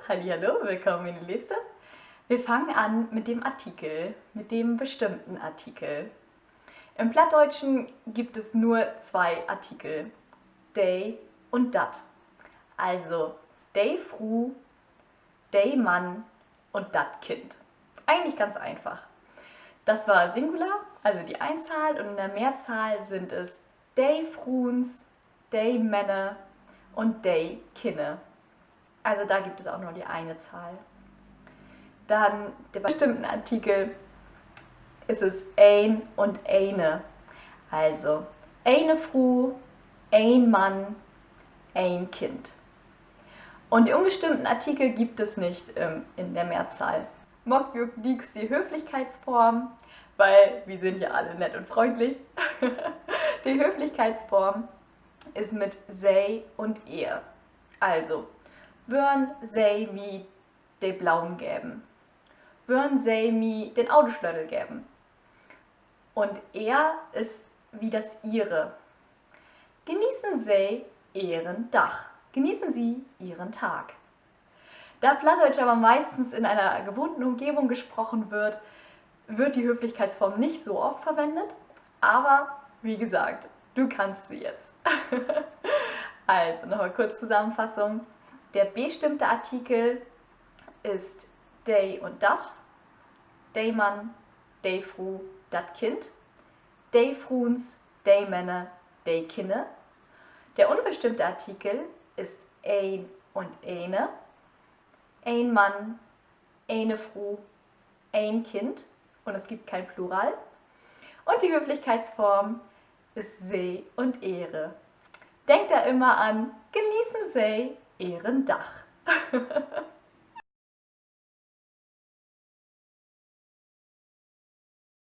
Hallihallo, willkommen in die Liste. Wir fangen an mit dem Artikel, mit dem bestimmten Artikel. Im Plattdeutschen gibt es nur zwei Artikel, dei und dat. Also dei Fru, dei Mann und dat Kind. Eigentlich ganz einfach. Das war Singular, also die Einzahl, und in der Mehrzahl sind es dei Fruns, dei Männer und dei Kinne. Also da gibt es auch nur die eine Zahl. Dann der bestimmten Artikel ist es ein und eine. Also eine Fru, ein Mann, ein Kind. Und die unbestimmten Artikel gibt es nicht in der Mehrzahl. Mokjuk liegt die Höflichkeitsform, weil wir sind ja alle nett und freundlich. Die Höflichkeitsform ist mit sei und er. Also, würden sei mi de Blauen geben? Würden sei mi den Autoschlüssel geben? Und er ist wie das ihre. Genießen Sie Ihren Dach. Genießen Sie Ihren Tag. Da Plattdeutsch aber meistens in einer gewohnten Umgebung gesprochen wird, wird die Höflichkeitsform nicht so oft verwendet. Aber wie gesagt, du kannst sie jetzt. Also nochmal kurz Zusammenfassung. Der bestimmte Artikel ist dei und dat, dei Mann, dei Fru, dat Kind, dei Fruns, dei Männer, dei Kinne. Der unbestimmte Artikel ist ein und eine, ein Mann, eine Fru, ein Kind, und es gibt kein Plural. Und die Höflichkeitsform ist se und ehre. Denkt da immer an, genießen Sie Ihren Dach.